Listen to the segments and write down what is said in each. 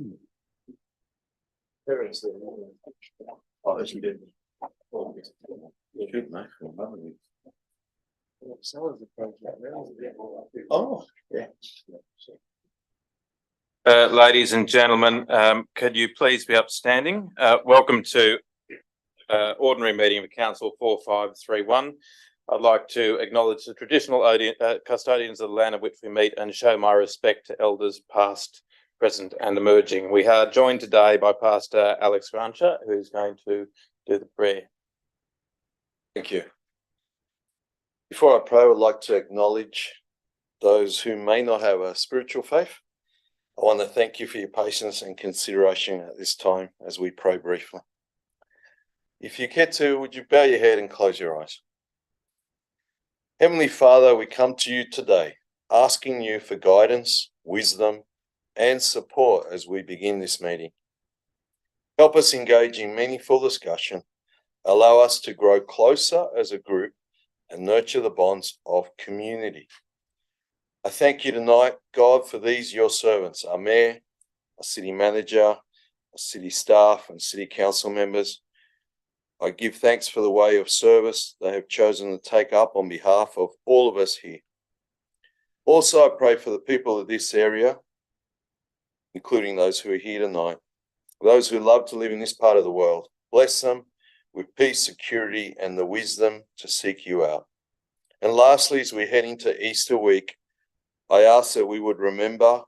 Oh, yeah. Ladies and gentlemen, could you please be upstanding? Welcome to ordinary meeting of Council 4531. I'd like to acknowledge the traditional custodians of the land of which we meet and show my respect to elders past, present and emerging. We are joined today by Pastor Alex Rancher, who is going to do the prayer. Thank you. Before I pray, I would like to acknowledge those who may not have a spiritual faith. I want to thank you for your patience and consideration at this time as we pray briefly. If you care to, would you bow your head and close your eyes? Heavenly Father, we come to you today, asking you for guidance, wisdom, and support as we begin this meeting. Help us engage in meaningful discussion, allow us to grow closer as a group, and nurture the bonds of community. I thank you tonight, God, for these your servants, our mayor, our city manager, our city staff and city council members. I give thanks for the way of service they have chosen to take up on behalf of all of us here. Also, I pray for the people of this area, including those who are here tonight, those who love to live in this part of the world. Bless them with peace, security, and the wisdom to seek you out. And lastly, as we head into Easter week, I ask that we would remember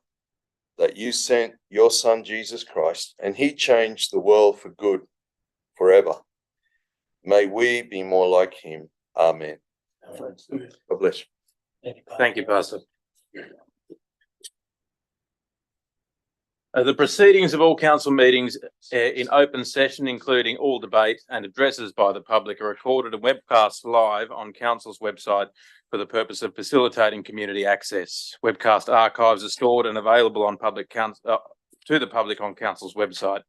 that you sent your Son, Jesus Christ, and he changed the world for good forever. May we be more like him. Amen. God bless you. Thank you, Pastor. The proceedings of all council meetings in open session, including all debate and addresses by the public, are recorded and webcast live on council's website for the purpose of facilitating community access. Webcast archives are stored and available on to the public on council's website.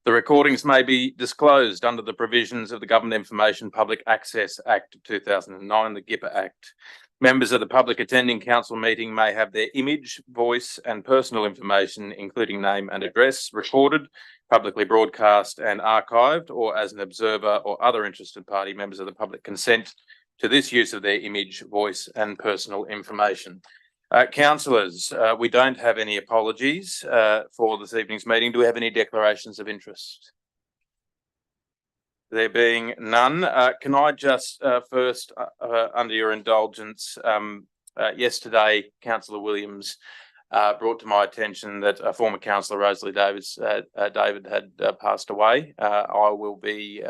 The recordings may be disclosed under the provisions of the Government Information Public Access Act of 2009, the GIPA Act. Members of the public attending council meeting may have their image, voice and personal information, including name and address, recorded, publicly broadcast and archived, or as an observer or other interested party, members of the public consent to this use of their image, voice and personal information. Councillors, we don't have any apologies for this evening's meeting. Do we have any declarations of interest? There being none, can I just first, under your indulgence, yesterday, Councillor Williams brought to my attention that former Councillor Rosalie David had passed away. I will be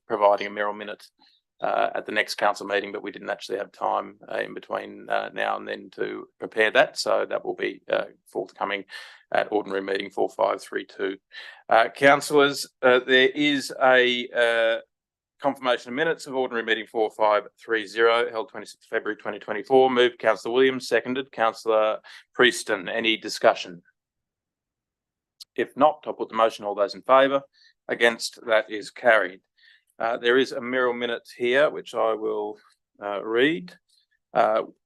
providing a mayoral minute at the next council meeting, but we didn't actually have time in between now and then to prepare that, so that will be forthcoming at ordinary meeting 4532. Councillors, there is a confirmation of minutes of ordinary meeting 4530 held 26th February 2024. Moved Councillor Williams, seconded Councillor Prieston. Any discussion? If not, I'll put the motion. All those in favour? Against? That is carried. There is a mayoral minute here, which I will read,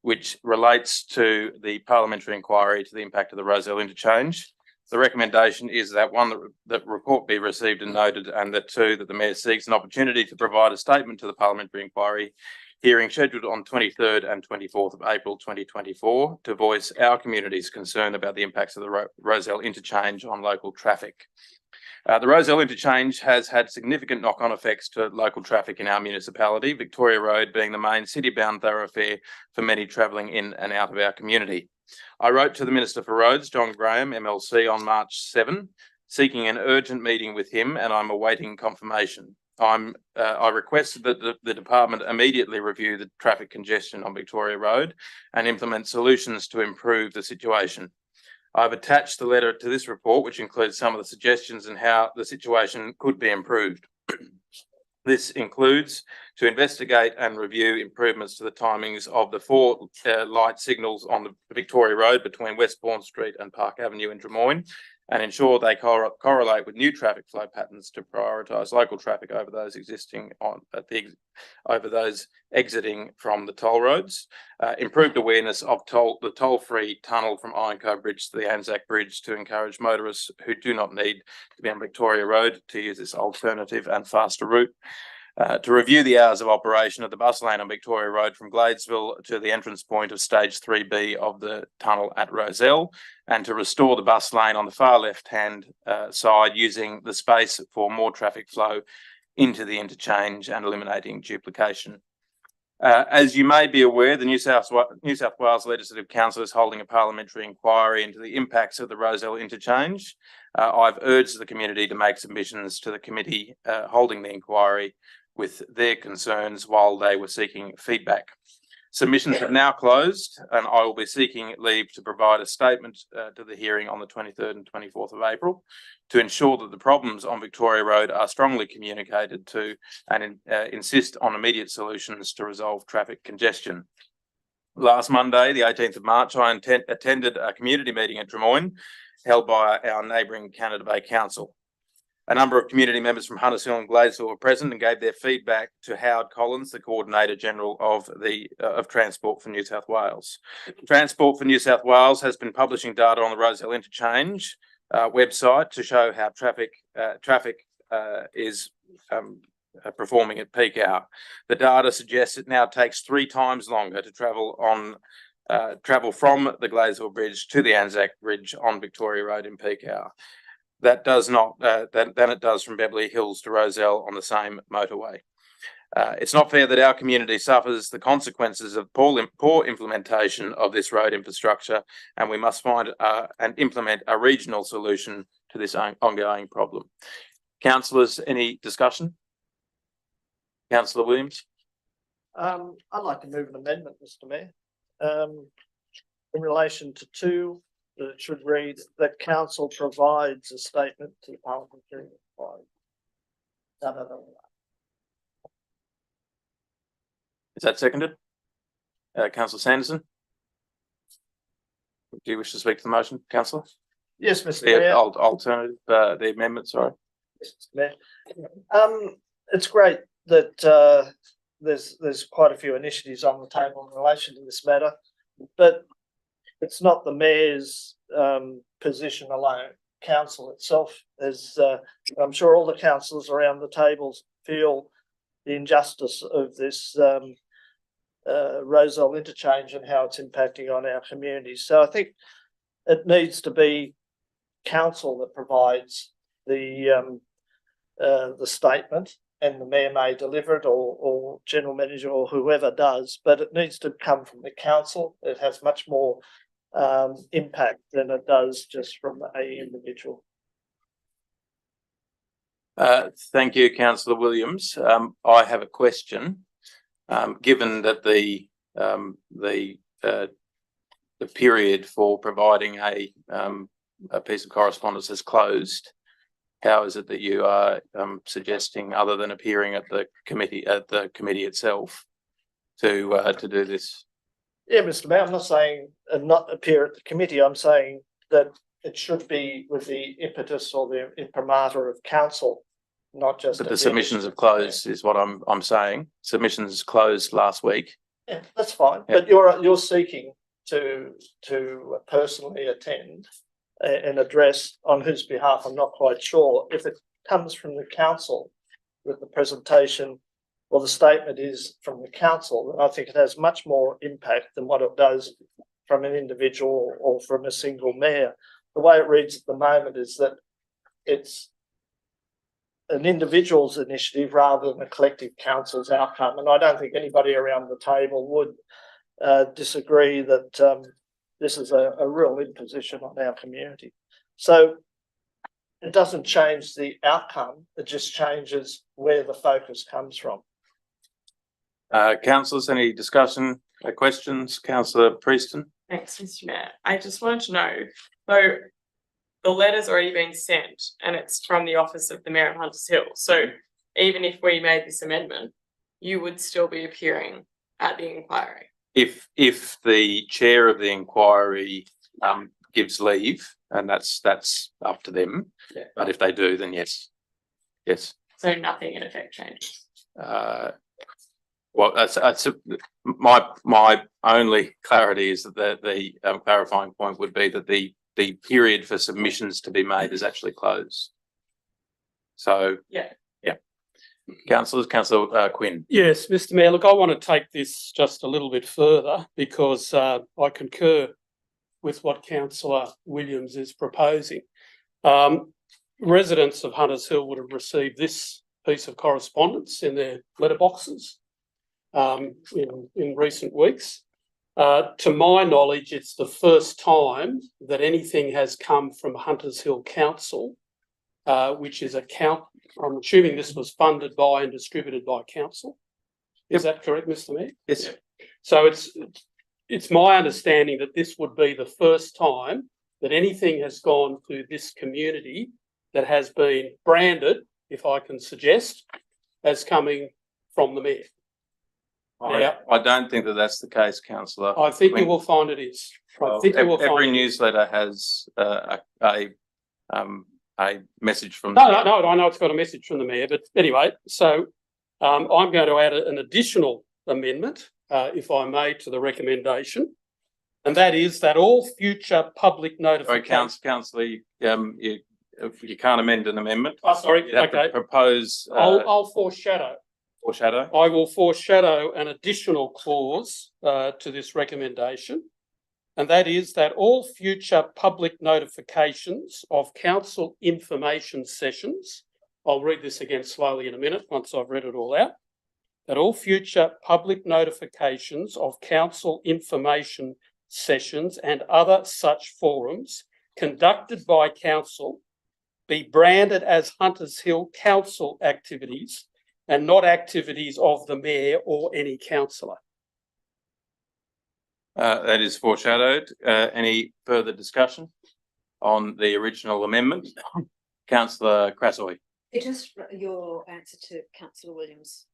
which relates to the parliamentary inquiry to the impact of the Rozelle interchange. The recommendation is that one, that report be received and noted, and that two, that the Mayor seeks an opportunity to provide a statement to the parliamentary inquiry hearing scheduled on 23rd and 24th of April 2024 to voice our community's concern about the impacts of the Rozelle interchange on local traffic. The Rozelle interchange has had significant knock-on effects to local traffic in our municipality, Victoria Road being the main city-bound thoroughfare for many travelling in and out of our community. I wrote to the Minister for Roads, John Graham, MLC, on March 7, seeking an urgent meeting with him, and I'm awaiting confirmation. I requested that the department immediately review the traffic congestion on Victoria Road and implement solutions to improve the situation. I've attached the letter to this report, which includes some of the suggestions and how the situation could be improved. This includes to investigate and review improvements to the timings of the 4 light signals on the Victoria Road between Westbourne Street and Park Avenue in Drummoyne, and ensure they correlate with new traffic flow patterns to prioritise local traffic over those existing over those exiting from the toll roads. Improved awareness of the toll-free tunnel from Ironco Bridge to the Anzac Bridge to encourage motorists who do not need to be on Victoria Road to use this alternative and faster route. To review the hours of operation of the bus lane on Victoria Road from Gladesville to the entrance point of stage 3B of the tunnel at Rozelle, and to restore the bus lane on the far left-hand side using the space for more traffic flow into the interchange and eliminating duplication. As you may be aware, the New South Wales Legislative Council is holding a parliamentary inquiry into the impacts of the Rozelle interchange. I've urged the community to make submissions to the committee holding the inquiry with their concerns while they were seeking feedback. Submissions have now closed, and I will be seeking leave to provide a statement to the hearing on the 23rd and 24th of April to ensure that the problems on Victoria Road are strongly communicated to and insist on immediate solutions to resolve traffic congestion. Last Monday, the 18th of March, I attended a community meeting at Drummoyne held by our neighbouring Canada Bay Council. A number of community members from Hunters Hill and Gladesville were present and gave their feedback to Howard Collins, the Coordinator General of Transport for New South Wales. Transport for New South Wales has been publishing data on the Rozelle Interchange website to show how traffic is performing at peak hour. The data suggests it now takes 3 times longer to travel from the Gladesville Bridge to the Anzac Bridge on Victoria Road in peak hour. That does not than it does from Beverly Hills to Rozelle on the same motorway. It's not fair that our community suffers the consequences of poor implementation of this road infrastructure, and we must find and implement a regional solution to this ongoing problem. Councillors, any discussion? Councillor Williams. I'd like to move an amendment, Mr. Mayor, in relation to 2. That it should read that council provides a statement to the parliamentary inquiry. Is that seconded? Councillor Sanderson? Do you wish to speak to the motion, Councillor? Yes, Mr. Mayor. Alternative, the amendment, sorry. Yes, Mr. Mayor. It's great that there's quite a few initiatives on the table in relation to this matter, but it's not the Mayor's position alone. Council itself, as I'm sure all the councillors around the tables feel the injustice of this Rozelle interchange and how it's impacting on our communities. So I think it needs to be council that provides the statement, and the Mayor may deliver it, or General Manager, or whoever does, but it needs to come from the council. It has much more impact than it does just from a individual. Thank you, Councillor Williams. I have a question. Given that the period for providing a piece of correspondence has closed, how is it that you are suggesting, other than appearing at the committee itself, to do this? Yeah, Mr. Mayor, I'm not saying not appear at the committee. I'm saying that it should be with the impetus or the imprimatur of council, not just. But the submissions have closed, is what I'm saying. Submissions closed last week. Yeah, that's fine. Yeah. But you're seeking to personally attend and address on whose behalf. I'm not quite sure. If it comes from the council with the presentation, or the statement is from the council, then I think it has much more impact than what it does from an individual or from a single mayor. The way it reads at the moment is that it's an individual's initiative rather than a collective council's outcome. And I don't think anybody around the table would disagree that this is a real imposition on our community. So it doesn't change the outcome, it just changes where the focus comes from. Councillors, any discussion, questions? Councillor Prieston. Thanks, Mr. Mayor. I just wanted to know, so the letter's already been sent and it's from the office of the Mayor of Hunters Hill. So even if we made this amendment, you would still be appearing at the inquiry. If the chair of the inquiry gives leave, and that's up to them. Yeah. But if they do, then yes. So nothing in effect changes. Well, that's my only clarity is that the clarifying point would be that the period for submissions to be made is actually closed. So Yeah. Councillor Quinn. Yes, Mr. Mayor, look, I want to take this just a little bit further because I concur with what Councillor Williams is proposing. Residents of Hunters Hill would have received this piece of correspondence in their letterboxes in recent weeks. To my knowledge, it's the first time that anything has come from Hunters Hill Council, which is I'm assuming this was funded by and distributed by council. Is that correct, Mr. Mayor? Yes. So it's my understanding that this would be the first time that anything has gone to this community that has been branded, if I can suggest, as coming from the mayor. I don't think that that's the case, Councillor. I think you will find it is. Every newsletter has a message from. No, I know it's got a message from the mayor, but anyway, so I'm going to add an additional amendment, if I may, to the recommendation, and that is that all future public notifications. Councillor, you can't amend an amendment. Oh, sorry. You have to Okay. propose. I'll foreshadow. Foreshadow. I will foreshadow an additional clause to this recommendation, and that is that all future public notifications of council information sessions, I'll read this again slowly in a minute once I've read it all out, that all future public notifications of council information sessions and other such forums conducted by council be branded as Hunters Hill Council activities and not activities of the mayor or any councillor. That is foreshadowed. Any further discussion on the original amendment? Councillor Crassoy. It just your answer to Councillor Williams'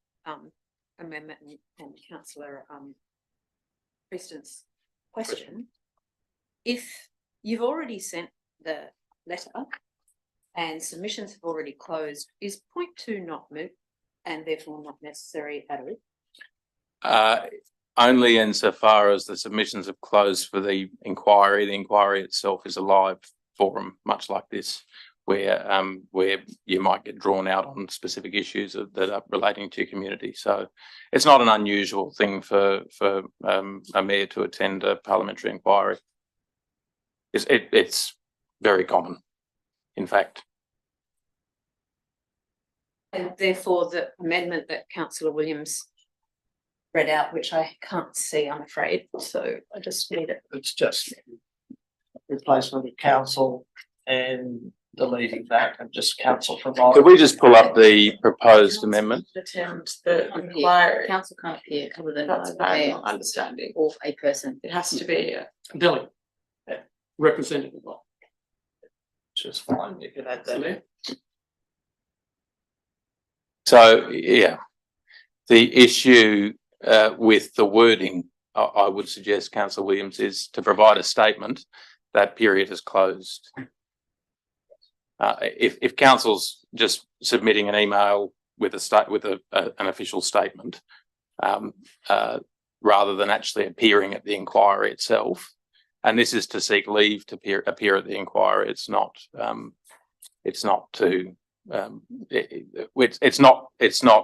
amendment and Councillor Preston's question. If you've already sent the letter and submissions have already closed, is point 2 not moot and therefore not necessary at all? Only insofar as the submissions have closed for the inquiry. The inquiry itself is a live forum, much like this, where you might get drawn out on specific issues that are relating to your community. So it's not an unusual thing for a mayor to attend a parliamentary inquiry. It's very common, in fact. And therefore the amendment that Councillor Williams read out, which I can't see, I'm afraid, so I just need it. It's just replacement of council and deleting that and just council provide. Could we just pull up the proposed amendment? Attend the inquiry. Council can't appear other than That's by my mayor understanding. or a person. It has to be. Delegate, representative. Which is fine, you can add that in. So, yeah, the issue with the wording, I would suggest, Councillor Williams, is to provide a statement that period is closed. If council's just submitting an email with an official statement, rather than actually appearing at the inquiry itself, and this is to seek leave to appear at the inquiry, it's not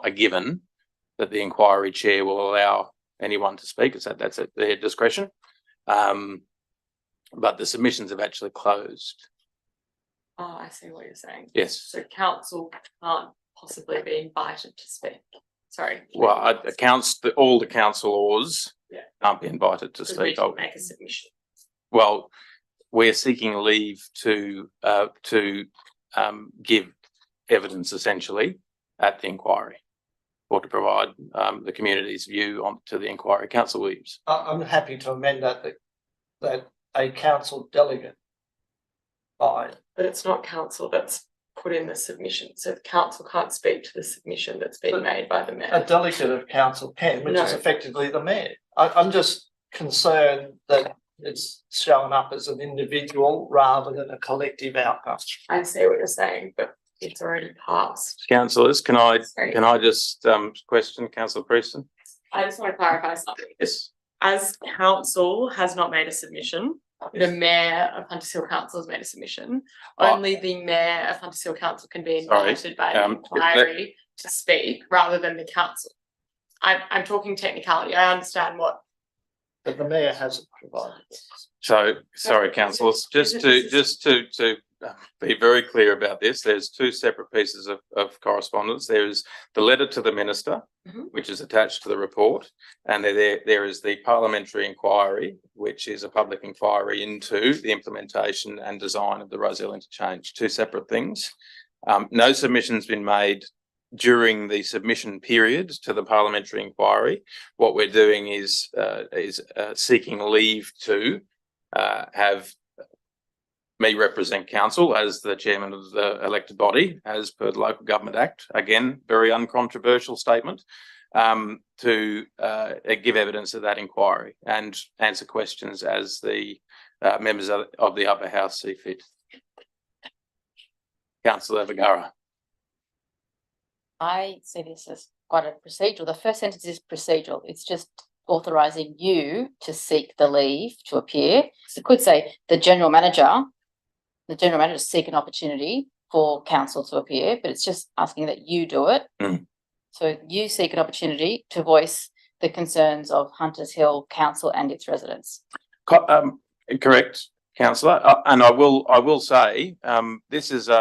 a given that the inquiry chair will allow anyone to speak. That's at their discretion. But the submissions have actually closed. Oh, I see what you're saying. Yes. So council can't possibly be invited to speak. Sorry. Well, all the councillors can't be invited to Because we speak. can make a submission. Well, we're seeking leave to give evidence essentially at the inquiry, or to provide the community's view on to the inquiry. Councillor Williams. I'm happy to amend that a council delegate by. But it's not council that's put in the submission. So the council can't speak to the submission that's been made by the A mayor. delegate of council can, which is No. effectively the mayor. I'm just concerned that it's showing up as an individual rather than a collective outcome. I see what you're saying, but it's already passed. Councillors, can I Sorry. just question Councillor Preston? I just want to clarify something. Yes. As council has not made a submission, the mayor of Hunters Hill Council has made a submission. Only the mayor of Hunters Hill Council can be invited by an inquiry to speak rather than the council. I'm talking technicality. I understand what. But the mayor hasn't provided it. So, sorry, councillors, just to be very clear about this, there's two separate pieces of correspondence. There is the letter to the minister, which is attached to the report, and there is the parliamentary inquiry, which is a public inquiry into the implementation and design of the Rozelle interchange. Two separate things. No submission's been made during the submission period to the parliamentary inquiry. What we're doing is seeking leave to have me represent council as the chairman of the elected body, as per the Local Government Act. Again, very uncontroversial statement, to give evidence of that inquiry and answer questions as the members of the upper house see fit. Councillor Vergara. I see this as quite a procedural. The first sentence is procedural. It's just authorising you to seek the leave to appear. So it could say the general manager seek an opportunity for council to appear, but it's just asking that you do it. So you seek an opportunity to voice the concerns of Hunters Hill Council and its residents. Correct, councillor. And I will say this is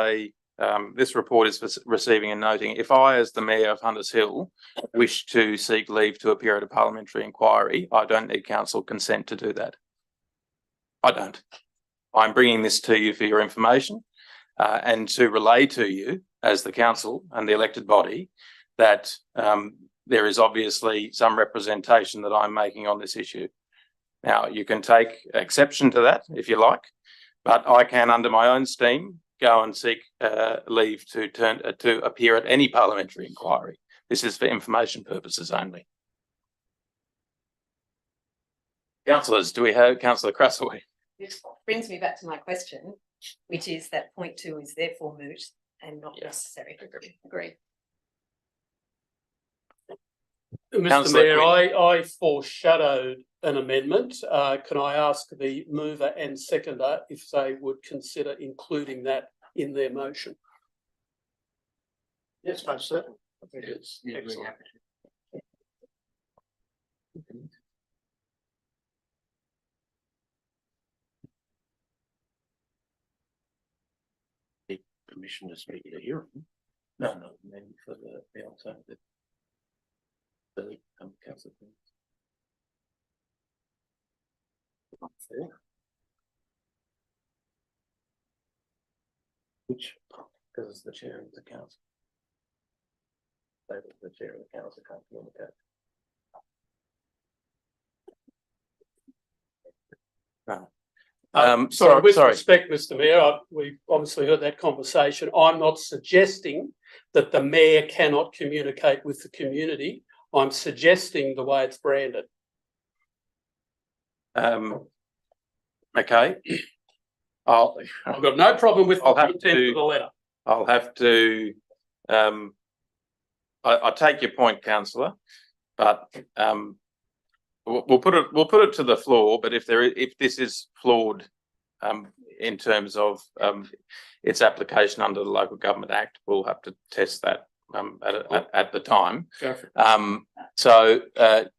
this report is for receiving and noting. If I, as the mayor of Hunters Hill, wish to seek leave to appear at a parliamentary inquiry, I don't need council consent to do that. I don't. I'm bringing this to you for your information and to relay to you as the council and the elected body that there is obviously some representation that I'm making on this issue. Now, you can take exception to that if you like, but I can, under my own steam, go and seek leave to appear at any parliamentary inquiry. This is for information purposes only. Councillors, do we have Councillor Crasaway? Which brings me back to my question, which is that point 2 is therefore moot and not necessary. Agree. Mr. Mayor, I foreshadowed an amendment. Can I ask the mover and seconder if they would consider including that in their motion? Yes, most certainly. I think it's excellent. Permission to speak at a hearing? No, then for the alternative. Councillor. Which, because it's the chair of the council. The chair of the council can't communicate. No. Sorry, with respect, Mr. Mayor, we obviously heard that conversation. I'm not suggesting that the mayor cannot communicate with the community. I'm suggesting the way it's branded. Okay. I've got no problem with the content of the letter. I'll have to. I take your point, councillor, but we'll put it to the floor. But if this is flawed in terms of its application under the Local Government Act, we'll have to test that at the time. So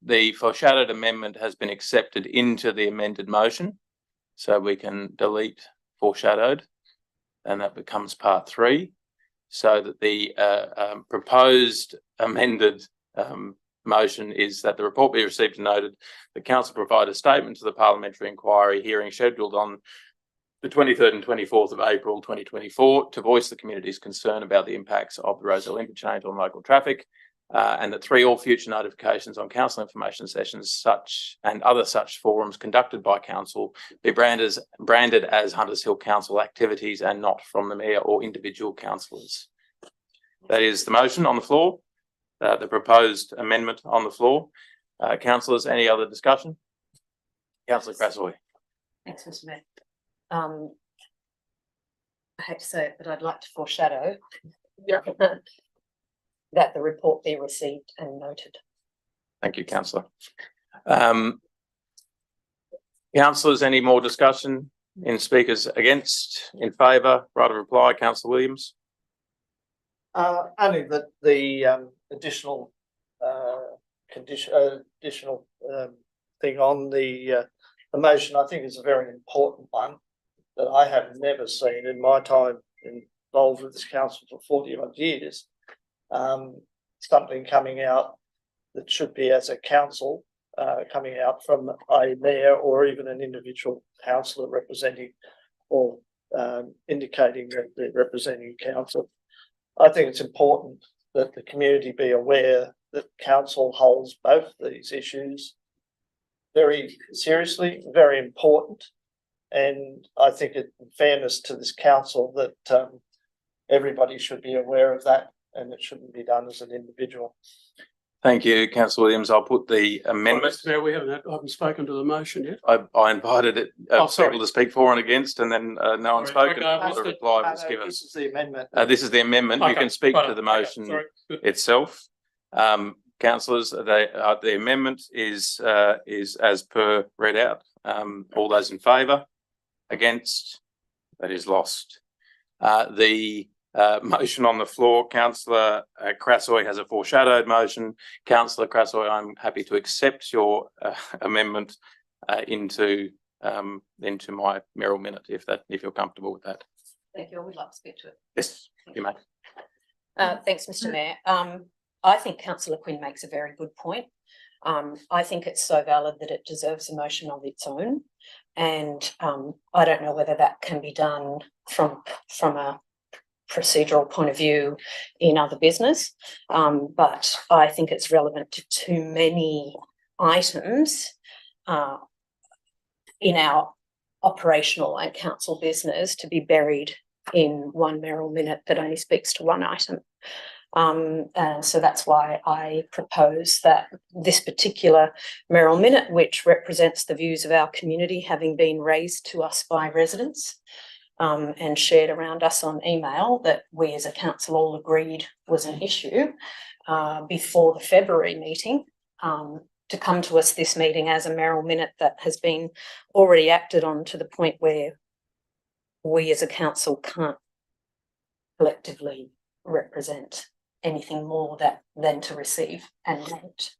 the foreshadowed amendment has been accepted into the amended motion, so we can delete foreshadowed, and that becomes part 3. So that the proposed amended motion is that the report be received and noted. The council provide a statement to the parliamentary inquiry hearing scheduled on the 23rd and 24th of April 2024 to voice the community's concern about the impacts of the Rozelle interchange on local traffic, and that 3, all future notifications on council information sessions such and other such forums conducted by council be branded as Hunters Hill Council activities and not from the mayor or individual councillors. That is the motion on the floor, the proposed amendment on the floor. Councillors, any other discussion? Councillor Crasaway. Thanks, Mr. Mayor. I hate to say it, but I'd like to foreshadow that the report be received and noted. Thank you, councillor. Councillors, any more discussion in speakers against, in favour, right of reply, councillor Williams? Only that the additional thing on the motion, I think, is a very important one that I have never seen in my time involved with this council for 40 odd years. Something coming out that should be, as a council, coming out from a mayor or even an individual councillor representing or indicating that they're representing council. I think it's important that the community be aware that council holds both these issues very seriously, very important. And I think in fairness to this council that everybody should be aware of that, and it shouldn't be done as an individual. Thank you, councillor Williams. I'll put the amendment. Mr. Mayor, I haven't spoken to the motion yet. I invited it, sorry. people to speak for and against, and then no one spoke, Okay, and the reply was given. This is the amendment. This is the amendment. You Okay, can speak right to on. the Okay, motion sorry. Good. itself. Councillors, the amendment is as per read out. All those in favour? Against? That is lost. The motion on the floor, councillor Crassoy has a foreshadowed motion. Councillor Crassoy, I'm happy to accept your amendment into my Merrill minute, if you're comfortable with that. Thank you. I would like to speak to it. Yes, you may. Thanks, Mr. Mayor. I think councillor Quinn makes a very good point. I think it's so valid that it deserves a motion of its own. And I don't know whether that can be done from a procedural point of view in other business, but I think it's relevant to too many items in our operational and council business to be buried in one Merrill minute that only speaks to one item. And so that's why I propose that this particular Merrill minute, which represents the views of our community, having been raised to us by residents and shared around us on email, that we as a council all agreed was an issue before the February meeting, to come to us this meeting as a Merrill minute that has been already acted on to the point where we as a council can't collectively represent anything more than to receive and note,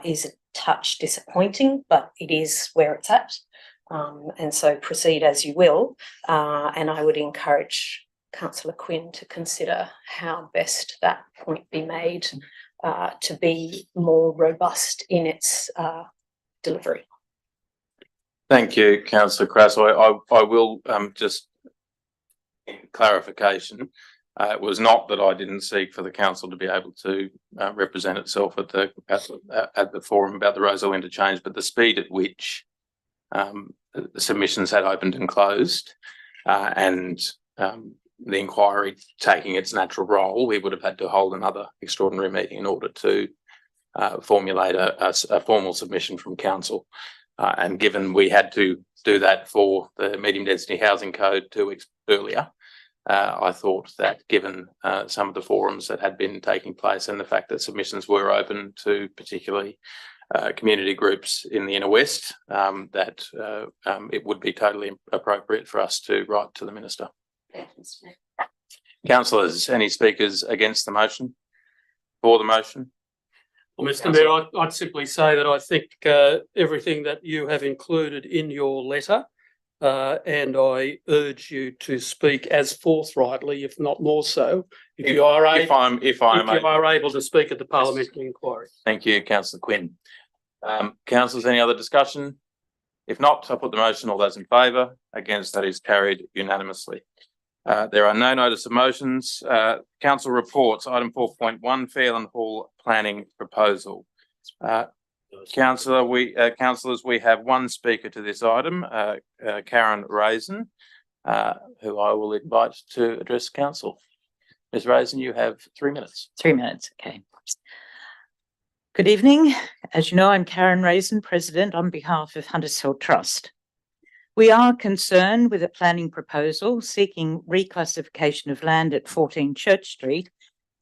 is a touch disappointing, but it is where it's at. And so proceed as you will. And I would encourage councillor Quinn to consider how best that point be made to be more robust in its delivery. Thank you, councillor Crassoy. I will just in clarification. It was not that I didn't seek for the council to be able to represent itself at the forum about the Roselle interchange, but the speed at which the submissions had opened and closed, and the inquiry taking its natural role, we would have had to hold another extraordinary meeting in order to formulate a formal submission from council. And given we had to do that for the medium density housing code 2 weeks earlier, I thought that given some of the forums that had been taking place and the fact that submissions were open to particularly community groups in the inner west, that it would be totally appropriate for us to write to the minister. Councillors, any speakers against the motion? For the motion? Well, Mr. Mayor, I'd simply say that I think everything that you have included in your letter, and I urge you to speak as forthrightly, if not more so, if you are able to speak at the parliamentary inquiry. Thank you, councillor Quinn. Councillors, any other discussion? If not, I'll put the motion. All those in favour? Against? That is carried unanimously. There are no notice of motions. Council reports, item 4.1, Fairland Hall planning proposal. Councillors, we have one speaker to this item, Karen Raisin, who I will invite to address council. Ms. Raisin, you have 3 minutes. 3 minutes, okay. Good evening. As you know, I'm Karen Raisin, President on behalf of Hunters Hill Trust. We are concerned with a planning proposal seeking reclassification of land at 14 Church Street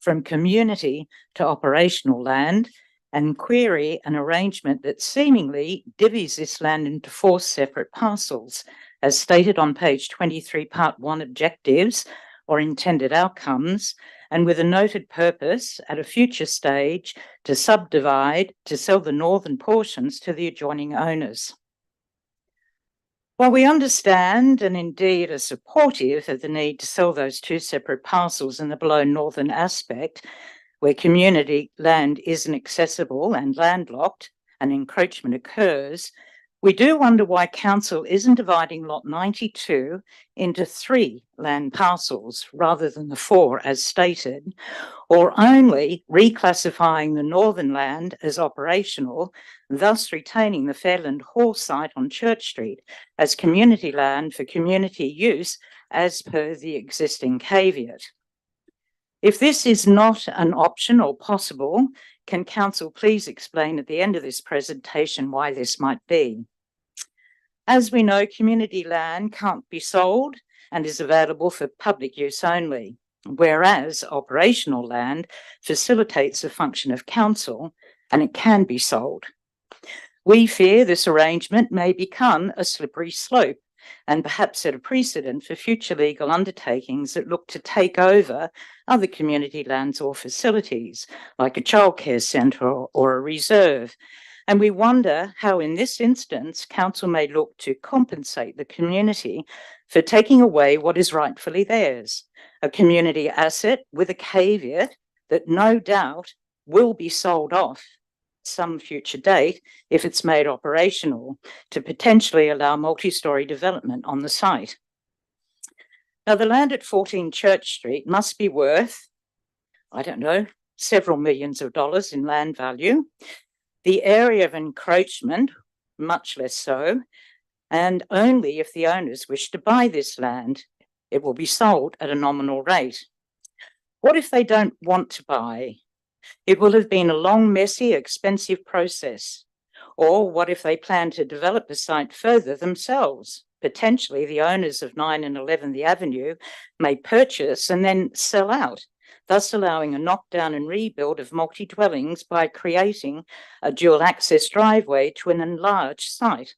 from community to operational land, and query an arrangement that seemingly divvies this land into 4 separate parcels, as stated on page 23, part 1, objectives or intended outcomes, and with a noted purpose at a future stage to subdivide to sell the northern portions to the adjoining owners. While we understand and indeed are supportive of the need to sell those 2 separate parcels in the below northern aspect, where community land isn't accessible and landlocked and encroachment occurs, we do wonder why council isn't dividing lot 92 into 3 land parcels rather than the 4 as stated, or only reclassifying the northern land as operational, thus retaining the Fairland Hall site on Church Street as community land for community use as per the existing caveat. If this is not an option or possible, can council please explain at the end of this presentation why this might be? As we know, community land can't be sold and is available for public use only, whereas operational land facilitates the function of council and it can be sold. We fear this arrangement may become a slippery slope and perhaps set a precedent for future legal undertakings that look to take over other community lands or facilities, like a childcare centre or a reserve. And we wonder how in this instance, council may look to compensate the community for taking away what is rightfully theirs, a community asset with a caveat that no doubt will be sold off some future date if it's made operational to potentially allow multi-storey development on the site. Now, the land at 14 Church Street must be worth, I don't know, several millions of dollars in land value. The area of encroachment, much less so, and only if the owners wish to buy this land, it will be sold at a nominal rate. What if they don't want to buy? It will have been a long, messy, expensive process. Or what if they plan to develop the site further themselves? Potentially, the owners of 9 and 11 The Avenue may purchase and then sell out, thus allowing a knockdown and rebuild of multi-dwellings by creating a dual access driveway to an enlarged site,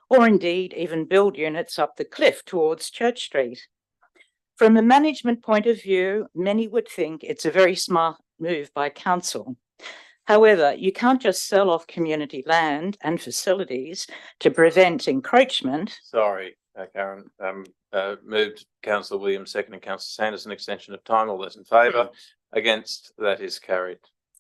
or indeed even build units up the cliff towards Church Street. From a management point of view, many would think it's a very smart move by council. However, you can't just sell off community land and facilities to prevent encroachment. Sorry, Karen. Moved Councillor Williams, seconded Councillor Sanderson. Extension of time. All those in favour? Against? That is carried.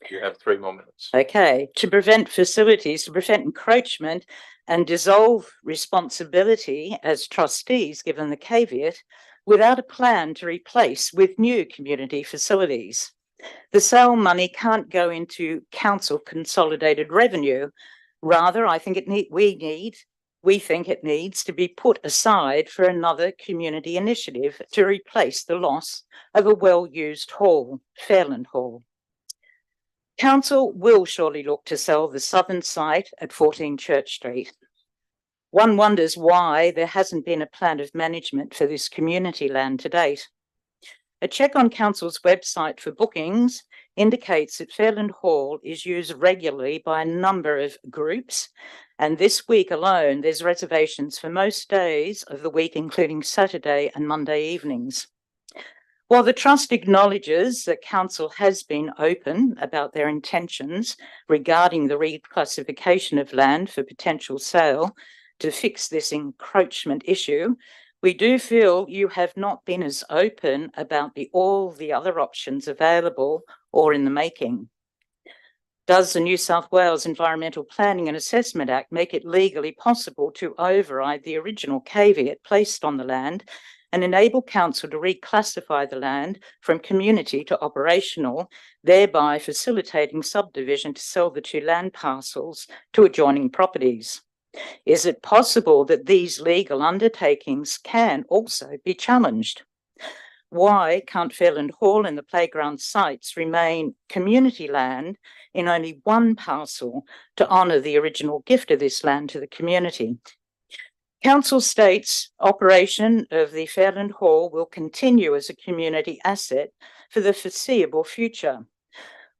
You have 3 more minutes. Okay, to prevent facilities, to prevent encroachment and dissolve responsibility as trustees, given the caveat, without a plan to replace with new community facilities. The sale money can't go into council consolidated revenue. Rather, I think we think it needs to be put aside for another community initiative to replace the loss of a well-used hall, Fairland Hall. Council will surely look to sell the southern site at 14 Church Street. One wonders why there hasn't been a plan of management for this community land to date. A check on council's website for bookings indicates that Fairland Hall is used regularly by a number of groups, and this week alone there's reservations for most days of the week, including Saturday and Monday evenings. While the Trust acknowledges that council has been open about their intentions regarding the reclassification of land for potential sale to fix this encroachment issue, we do feel you have not been as open about all the other options available or in the making. Does the New South Wales Environmental Planning and Assessment Act make it legally possible to override the original caveat placed on the land and enable council to reclassify the land from community to operational, thereby facilitating subdivision to sell the 2 land parcels to adjoining properties? Is it possible that these legal undertakings can also be challenged? Why can't Fairland Hall and the playground sites remain community land in only 1 parcel to honour the original gift of this land to the community? Council states operation of the Fairland Hall will continue as a community asset for the foreseeable future,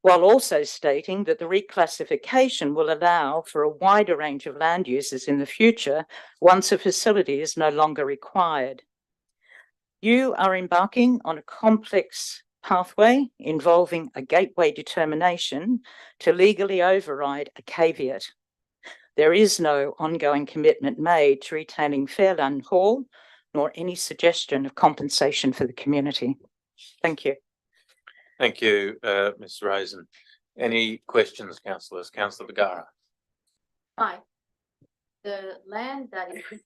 while also stating that the reclassification will allow for a wider range of land uses in the future once a facility is no longer required. You are embarking on a complex pathway involving a gateway determination to legally override a caveat. There is no ongoing commitment made to retaining Fairland Hall, nor any suggestion of compensation for the community. Thank you. Thank you, Ms. Rosen. Any questions, councillors? Councillor Vergara. Hi. The land that is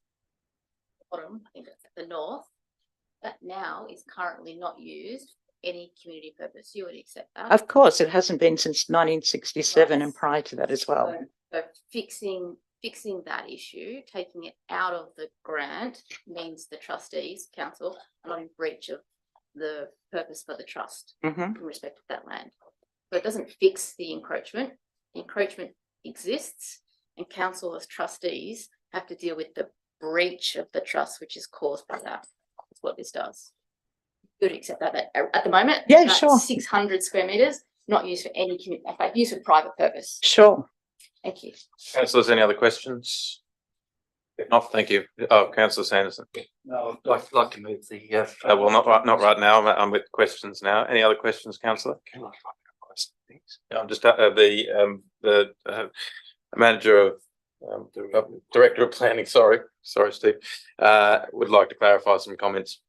bottom, I think it's at the north, that now is currently not used for any community purpose. You would accept that? Of course, it hasn't been since 1967 Right. and prior to that as well. So fixing that issue, taking it out of the grant means the trustees, council, are not in breach of the purpose for the trust in respect of that land. So it doesn't fix the encroachment. The encroachment exists, and council as trustees have to deal with the breach of the trust which is caused by that. That's what this does. Good, accept that at the moment. Yeah, sure. 600 square meters, not used for any community, in fact, used for private purpose. Sure. Thank you. Councillors, any other questions? If not, thank you. Oh, Councillor Sanderson. No, I'd like to move the. Well, not right now. I'm with questions now. Any other questions, councillor? Can I please? I'm just the manager of director of planning. Sorry, Steve. Would like to clarify some comments.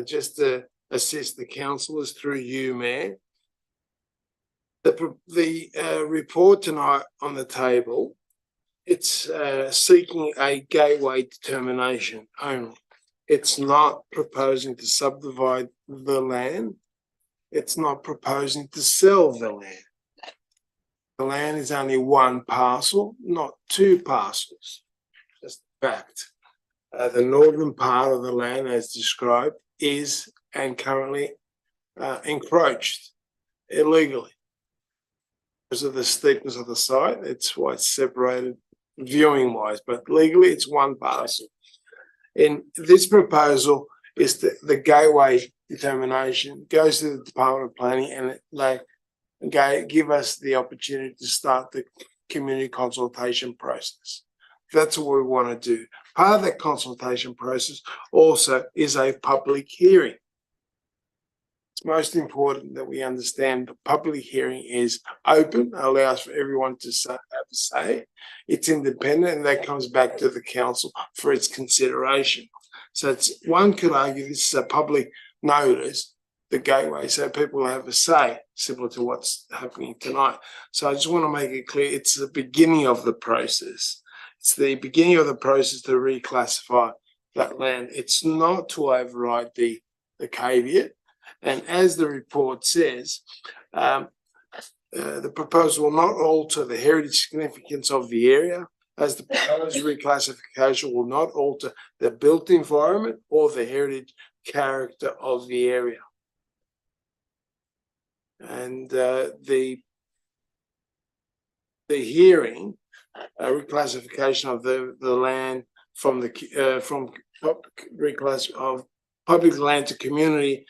Just to assist the councillors through you, Mayor. The report tonight on the table, it's seeking a gateway determination only. It's not proposing to subdivide the land. It's not proposing to sell the land. The land is only one parcel, not two parcels. Just fact. The northern part of the land, as described, is and currently encroached illegally. Because of the steepness of the site, it's why it's separated viewing wise, but legally it's one parcel. In this proposal is the gateway determination goes to the Department of Planning, and they give us the opportunity to start the community consultation process. That's what we want to do. Part of that consultation process also is a public hearing. It's most important that we understand the public hearing is open, allows for everyone to have a say. It's independent, and that comes back to the council for its consideration. So it's, one could argue this is a public notice, the gateway, so people have a say, similar to what's happening tonight. So I just want to make it clear, it's the beginning of the process. It's the beginning of the process to reclassify that land. It's not to override the caveat. And as the report says, the proposal will not alter the heritage significance of the area, as the proposed reclassification will not alter the built environment or the heritage character of the area. And the hearing, reclassification of the land from reclass of public land to community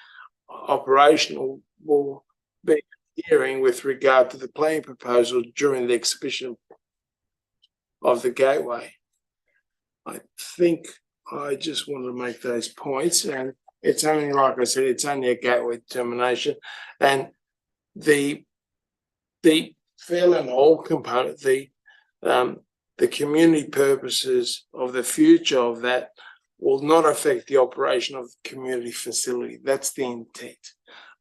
operational will be a hearing with regard to the planning proposal during the exhibition of the gateway. I think I just want to make those points, and it's only, like I said, it's only a gateway determination, and the Fairland Hall component, the community purposes of the future of that will not affect the operation of the community facility. That's the intent.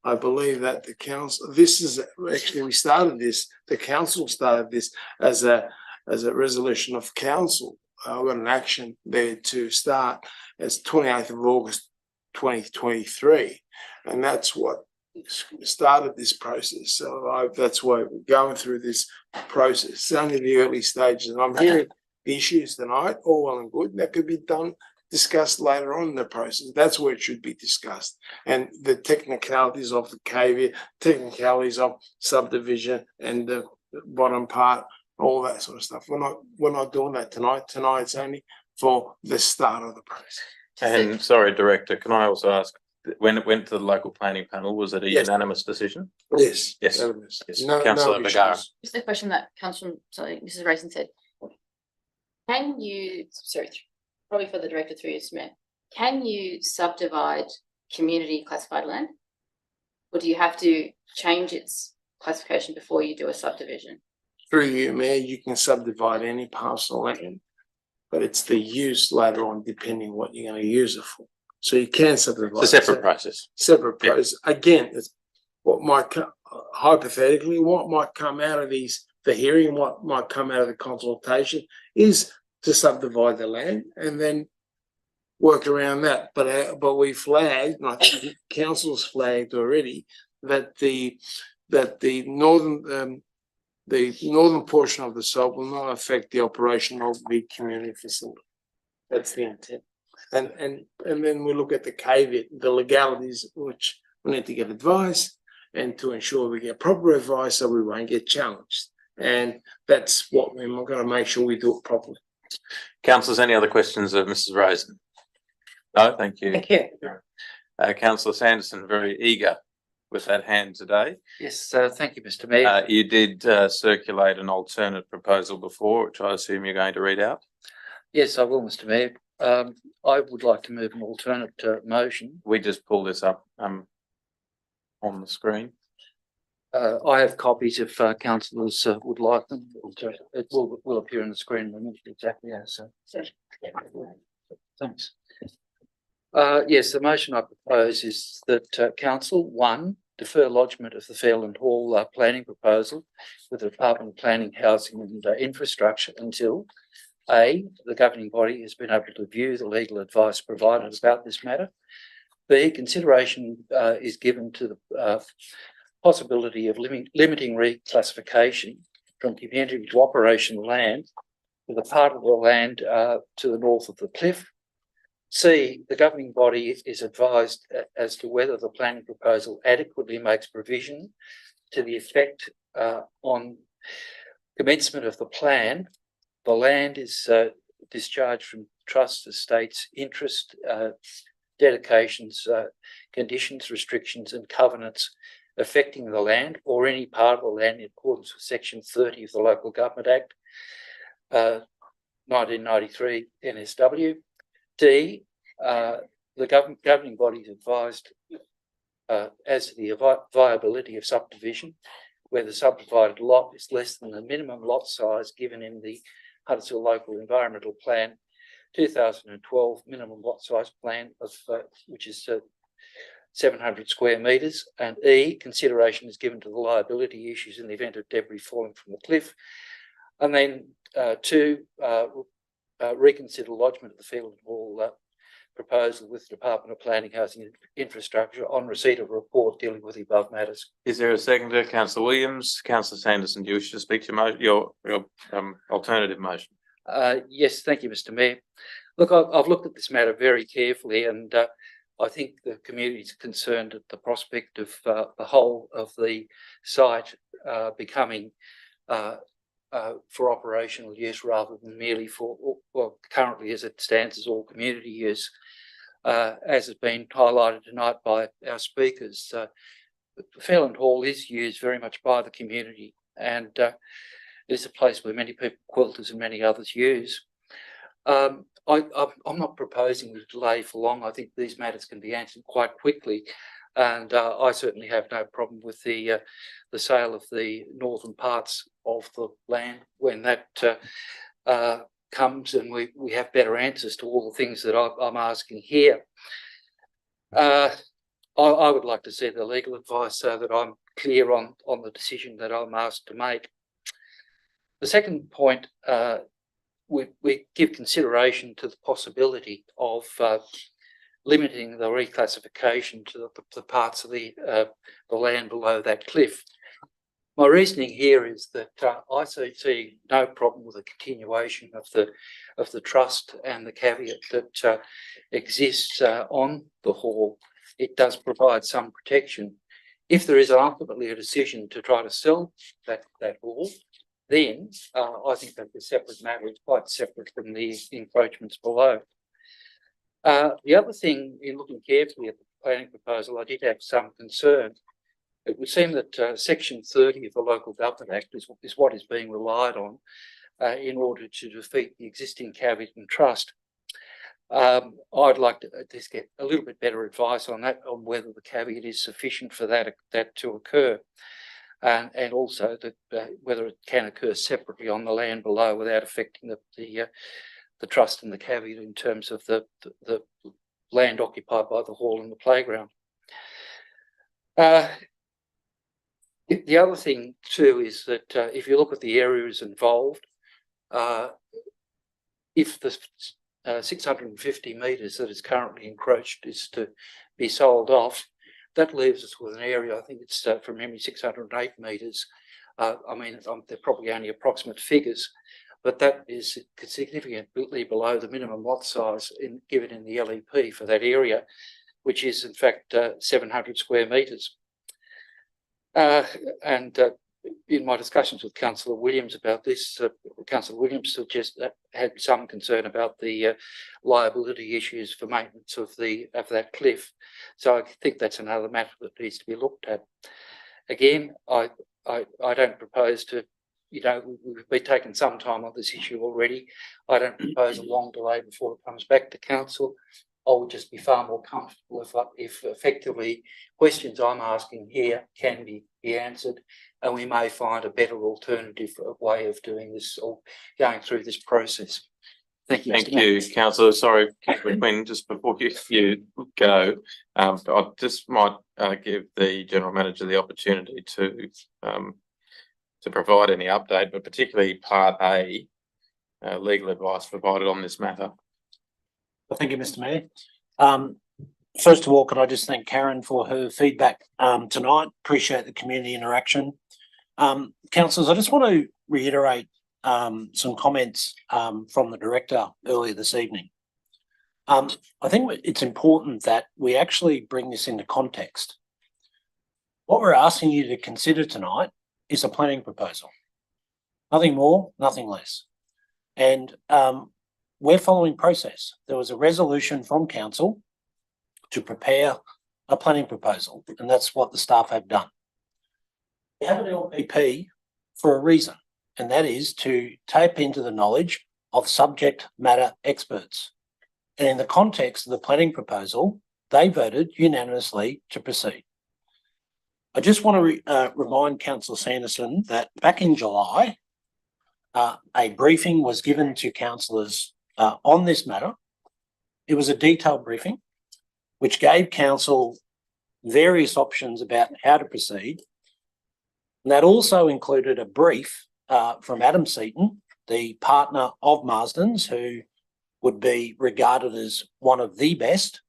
I believe that the council, this is actually, we started this, the council started this as a resolution of council. I've got an action there to start as 28th of August 2023, and that's what started this process. So that's why we're going through this process. It's only the early stages, and I'm hearing the issues tonight, all well and good. That could be discussed later on in the process. That's where it should be discussed, and the technicalities of the caveat, technicalities of subdivision, and the bottom part, all that sort of stuff. We're not doing that tonight. Tonight's only for the start of the process. And sorry, Director, can I also ask, when it went to the local planning panel, was it a Yes. unanimous decision? Yes. Yes. Yes. No, Councillor no Vergara. issues. Just a question that comes from, sorry, Mrs. Raisin said. Can you, sorry, probably for the director through you, Mayor, can you subdivide community classified land? Or do you have to change its classification before you do a subdivision? Through you, Mayor, you can subdivide any parcel of land, but it's the use later on depending what you're going to use it for. So you can subdivide. It's a separate process. Separate Yeah. process. Again, it's what might hypothetically, what might come out of the hearing, what might come out of the consultation is to subdivide the land and then work around that. But we flagged, and I think council's flagged already, that the northern portion of the site will not affect the operation of the community facility. That's the intent. And then we look at the caveat, the legalities, which we need to get advice and to ensure we get proper advice so we won't get challenged. And that's what we're going to make sure we do it properly. Councillors, any other questions of Mrs. Rosen? No, thank you. Thank you. Councillor Sanderson, very eager with that hand today. Yes, thank you, Mr. Mayor. You did circulate an alternate proposal before, which I assume you're going to read out. Yes, I will, Mr. Mayor. I would like to move an alternate motion. We just pull this up on the screen. I have copies if councillors would like them. It will appear on the screen in a minute, exactly as. Thanks. Yes, the motion I propose is that council, one, defer lodgement of the Fairland Hall planning proposal with the Department of Planning, Housing and Infrastructure until A, the governing body has been able to view the legal advice provided about this matter. B, consideration is given to the possibility of limiting reclassification from community to operational land to the part of the land to the north of the cliff. C, the governing body is advised as to whether the planning proposal adequately makes provision to the effect on commencement of the plan. The land is discharged from trust, estates, interest, dedications, conditions, restrictions and covenants affecting the land or any part of the land in accordance with Section 30 of the Local Government Act, 1993 NSW. D, the governing body is advised as to the viability of subdivision, where the subdivided lot is less than the minimum lot size given in the Huddersfield Local Environmental Plan 2012 minimum lot size plan of which is 700 square metres. And E, consideration is given to the liability issues in the event of debris falling from the cliff. And then two, reconsider lodgement of the Fairland Hall proposal with the Department of Planning, Housing and Infrastructure on receipt of a report dealing with the above matters. Is there a seconder? Councillor Williams, Councillor Sanderson, do you wish to speak to your alternative motion? Yes, thank you, Mr. Mayor. Look, I've looked at this matter very carefully, and I think the community is concerned at the prospect of the whole of the site becoming for operational use rather than merely for, well, currently as it stands as all community use. As has been highlighted tonight by our speakers, Fairland Hall is used very much by the community, and it is a place where many people, quilters and many others, use. I'm not proposing to delay for long. I think these matters can be answered quite quickly, and I certainly have no problem with the sale of the northern parts of the land when that comes and we have better answers to all the things that I'm asking here. I would like to see the legal advice so that I'm clear on the decision that I'm asked to make. The second point, we give consideration to the possibility of limiting the reclassification to the parts of the land below that cliff. My reasoning here is that I see no problem with the continuation of the trust and the caveat that exists on the hall. It does provide some protection. If there is ultimately a decision to try to sell that hall, then I think that's a separate matter. It's quite separate from the encroachments below. The other thing, in looking carefully at the planning proposal, I did have some concern. It would seem that Section 30 of the Local Government Act is what is being relied on in order to defeat the existing caveat and trust. I'd like to just get a little bit better advice on that, on whether the caveat is sufficient for that to occur, and also that whether it can occur separately on the land below without affecting the trust and the caveat in terms of the land occupied by the hall and the playground. The other thing too is that if you look at the areas involved, if the 650 metres that is currently encroached is to be sold off, that leaves us with an area, I think it's from memory 608 metres. I mean, they're probably only approximate figures, but that is significantly below the minimum lot size given in the LEP for that area, which is in fact 700 square metres. In my discussions with Councillor Williams about this, Councillor Williams had some concern about the liability issues for maintenance of that cliff. So I think that's another matter that needs to be looked at. Again, I don't propose to, we've been taking some time on this issue already. I don't propose a long delay before it comes back to council. I would just be far more comfortable if effectively questions I'm asking here can be answered, and we may find a better alternative way of doing this or going through this process. Thank you. Thank you, Councillor. Sorry, Councillor Quinn, just before you go, I just might give the General Manager the opportunity to provide any update, but particularly Part A, legal advice provided on this matter. Thank you, Mr. Mayor. First of all, can I just thank Karen for her feedback tonight? Appreciate the community interaction. Councillors, I just want to reiterate some comments from the Director earlier this evening. I think it's important that we actually bring this into context. What we're asking you to consider tonight is a planning proposal. Nothing more, nothing less. And we're following process. There was a resolution from council to prepare a planning proposal, and that's what the staff have done. We have an LPP for a reason, and that is to tap into the knowledge of subject matter experts. And in the context of the planning proposal, they voted unanimously to proceed. I just want to remind Councillor Sanderson that back in July, a briefing was given to councillors on this matter. It was a detailed briefing which gave council various options about how to proceed. And that also included a brief from Adam Seaton, the partner of Marsden's, who would be regarded as one of the best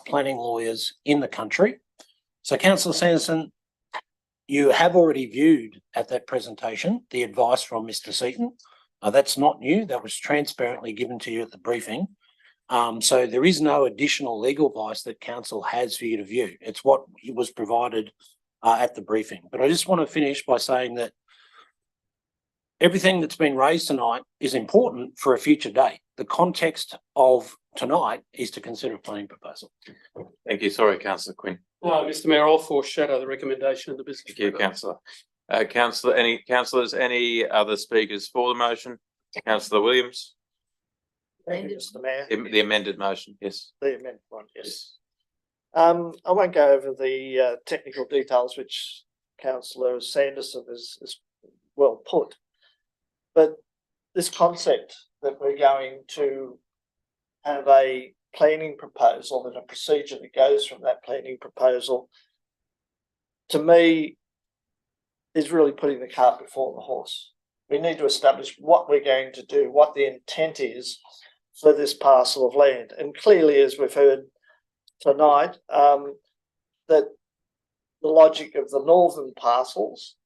planning lawyers in the country. So Councillor Sanderson, you have already viewed at that presentation the advice from Mr. Seaton. That's not new. That was transparently given to you at the briefing. So there is no additional legal advice that council has for you to view. It's what was provided at the briefing. But I just want to finish by saying that everything that's been raised tonight is important for a future date. The context of tonight is to consider a planning proposal. Thank you. Sorry, Councillor Quinn. No, Mr. Mayor, I'll foreshadow the recommendation of the business. Thank you, Councillor. Councillors, any other speakers for the motion? Councillor Williams. Thank you, Mr. Mayor. The amended motion, yes. The amended one, yes. I won't go over the technical details, which Councillor Sanderson is well put, but this concept that we're going to have a planning proposal and a procedure that goes from that planning proposal, to me, is really putting the cart before the horse. We need to establish what we're going to do, what the intent is for this parcel of land. And clearly, as we've heard tonight, that the logic of the northern parcels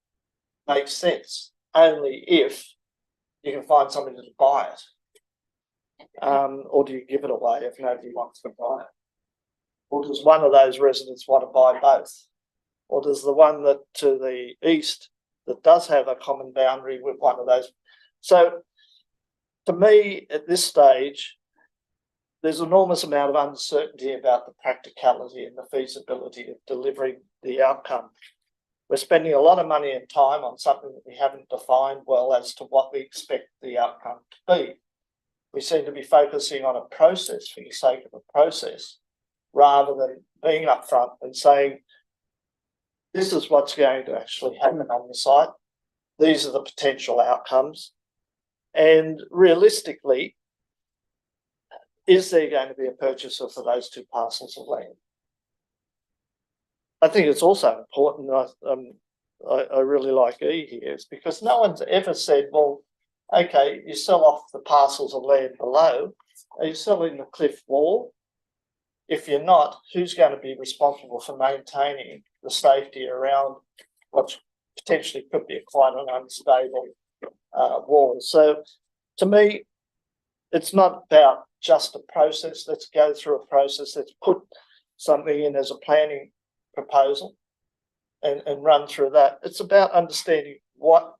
makes sense only if you can find somebody to buy it. Or do you give it away if nobody wants to buy it? Or does one of those residents want to buy both? Or does the one that to the east that does have a common boundary with one of those. So to me, at this stage, there's an enormous amount of uncertainty about the practicality and the feasibility of delivering the outcome. We're spending a lot of money and time on something that we haven't defined well as to what we expect the outcome to be. We seem to be focusing on a process for the sake of a process, rather than being upfront and saying, this is what's going to actually happen on the site. These are the potential outcomes. And realistically, is there going to be a purchaser for those two parcels of land? I think it's also important, I really like E here, is because no one's ever said, well, okay, you sell off the parcels of land below, are you selling the cliff wall? If you're not, who's going to be responsible for maintaining the safety around what potentially could be quite an unstable wall? So to me, it's not about just a process. Let's go through a process. Let's put something in as a planning proposal and run through that. It's about understanding what,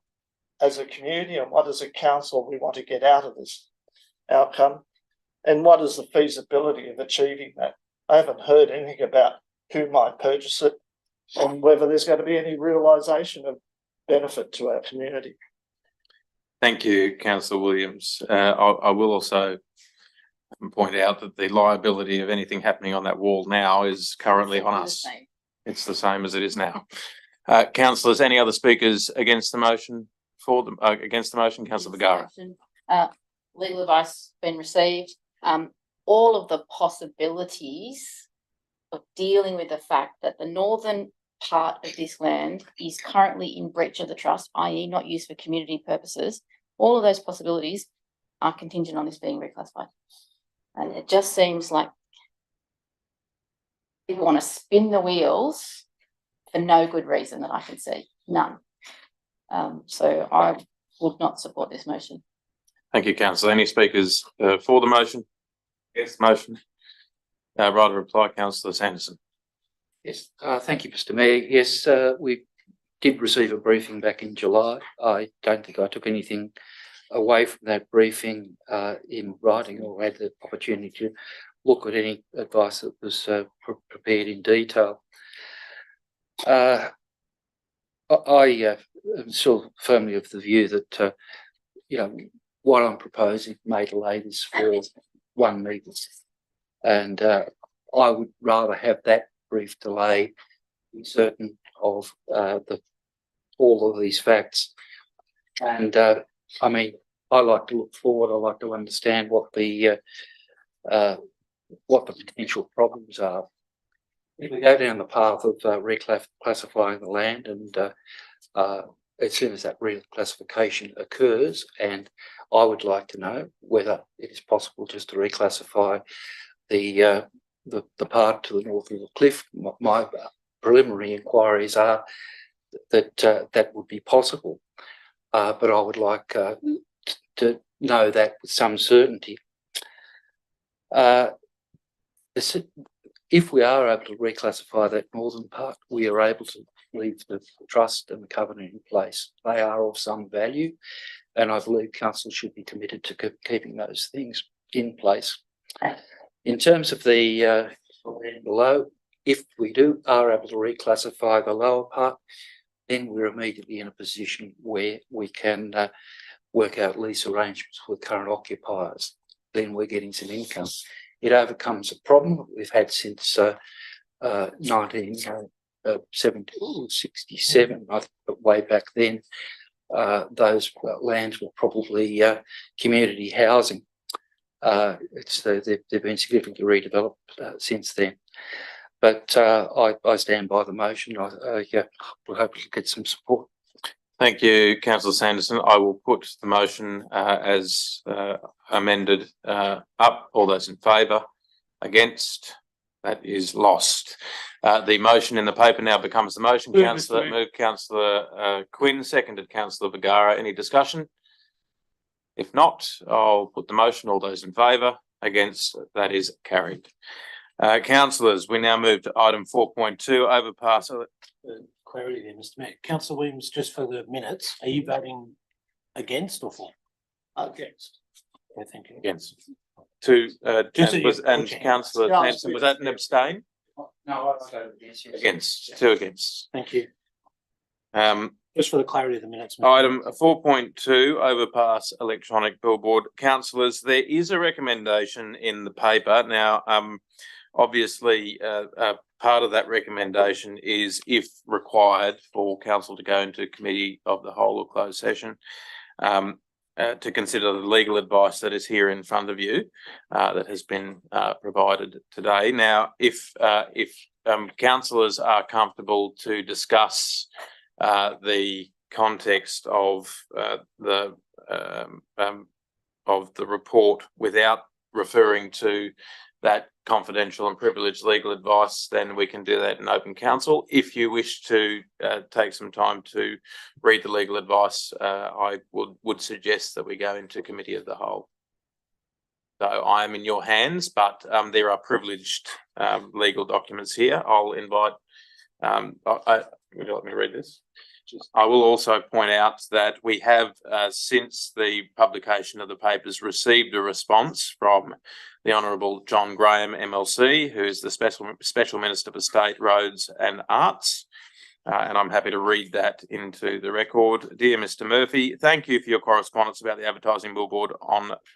as a community and what as a council, we want to get out of this outcome, and what is the feasibility of achieving that. I haven't heard anything about who might purchase it and whether there's going to be any realisation of benefit to our community. Thank you, Councillor Williams. I will also point out that the liability of anything happening on that wall now is currently on us. It's the same as it is now. Councillors, any other speakers against the motion? For them, against the motion, Councillor Vergara. Legal advice been received. All of the possibilities of dealing with the fact that the northern part of this land is currently in breach of the trust, i.e. not used for community purposes, all of those possibilities are contingent on this being reclassified. And it just seems like people want to spin the wheels for no good reason that I can see, none. So I would not support this motion. Thank you, Councillor. Any speakers for the motion? Against the motion? Right of reply, Councillor Sanderson. Yes, thank you, Mr. Mayor. Yes, we did receive a briefing back in July. I don't think I took anything away from that briefing in writing, or had the opportunity to look at any advice that was prepared in detail. I am still firmly of the view that what I'm proposing may delay this for 1 metre, and I would rather have that brief delay, be certain of all of these facts. And I mean, I like to look forward. I like to understand what the potential problems are. If we go down the path of reclassifying the land, and as soon as that reclassification occurs, and I would like to know whether it is possible just to reclassify the part to the north of the cliff. My preliminary inquiries are that that would be possible, but I would like to know that with some certainty. If we are able to reclassify that northern part, we are able to leave the trust and the covenant in place. They are of some value, and I believe council should be committed to keeping those things in place. In terms of the below, if we are able to reclassify the lower part, then we're immediately in a position where we can work out lease arrangements with current occupiers. Then we're getting some income. It overcomes a problem we've had since 1967. I think way back then, those lands were probably community housing. They've been significantly redeveloped since then. But I stand by the motion. We'll hopefully get some support. Thank you, Councillor Sanderson. I will put the motion as amended up. All those in favour? Against? That is lost. The motion in the paper now becomes the motion. Councillor moved, Councillor Quinn, seconded Councillor Vergara. Any discussion? If not, I'll put the motion. All those in favour? Against? That is carried. Councillors, we now move to item 4.2, overpass clarity there, Mr Mayor. Councillor Williams, just for the minutes, are you voting against or for? Against. Okay, thank you. Against. Just And that you put your hand councillor up. Sampson, was that an abstain? No, I voted against. Yes. Against, two against. Thank you. Um, Just for the clarity of the minutes. Mr Mayor. Item 4.2, overpass electronic billboard. Councillors, there is a recommendation in the paper. Now, obviously, part of that recommendation is, if required, for council to go into committee of the whole or closed session, to consider the legal advice that is here in front of you, that has been provided today. Now, if councillors are comfortable to discuss the context of the report without referring to that confidential and privileged legal advice, then we can do that in open council. If you wish to take some time to read the legal advice, I would suggest that we go into committee of the whole. So I am in your hands, but there are privileged legal documents here. I'll invite. Would you like me to read this? I will also point out that we have, since the publication of the papers, received a response from the Honourable John Graham MLC, who is the Special Minister for State, Roads and Arts. And I'm happy to read that into the record. Dear Mr Murphy, thank you for your correspondence about the advertising billboard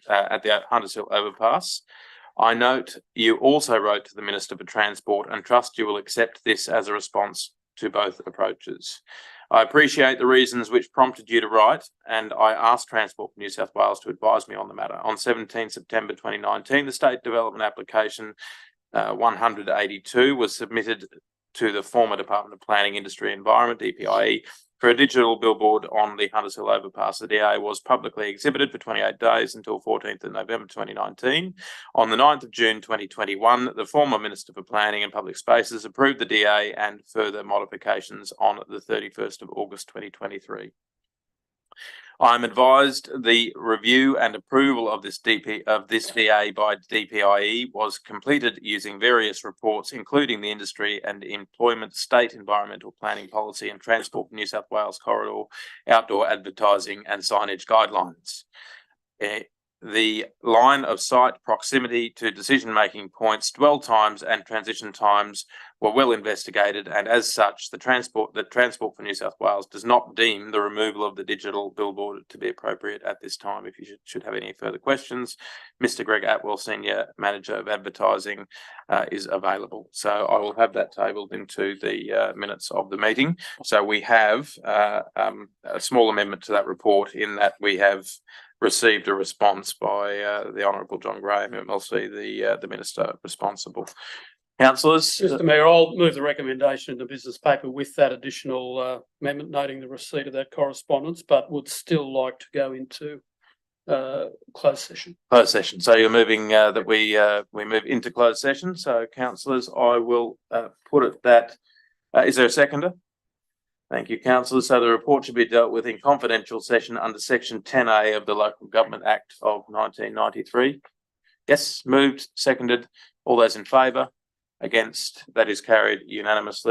at the Hunters Hill Overpass. I note you also wrote to the Minister for Transport and trust you will accept this as a response to both approaches. I appreciate the reasons which prompted you to write, and I asked Transport for New South Wales to advise me on the matter. On 17 September 2019, the State Development Application 182 was submitted to the former Department of Planning, Industry and Environment, DPIE, for a digital billboard on the Hunters Hill Overpass. The DA was publicly exhibited for 28 days until 14th of November 2019. On the 9th of June 2021, the former Minister for Planning and Public Spaces approved the DA and further modifications on the 31st of August 2023. I'm advised the review and approval of this DA by DPIE was completed using various reports, including the Industry and Employment, State Environmental Planning Policy and Transport New South Wales Corridor, Outdoor Advertising and Signage Guidelines. The line of sight proximity to decision-making points, dwell times and transition times were well investigated, and as such, the Transport for New South Wales does not deem the removal of the digital billboard to be appropriate at this time. If you should have any further questions, Mr Greg Atwell, Senior Manager of Advertising, is available. So I will have that tabled into the minutes of the meeting. So we have a small amendment to that report in that we have received a response by the Honourable John Graham, MLC, the Minister responsible. Councillors? Mr Mayor, I'll move the recommendation in the business paper with that additional amendment noting the receipt of that correspondence, but would still like to go into closed session. Closed session. So you're moving that we move into closed session. So councillors, I will put it that, is there a seconder? Thank you, councillors. So the report should be dealt with in confidential session under section 10A of the Local Government Act of 1993. Yes, moved, seconded. All those in favour? Against? That is carried unanimously.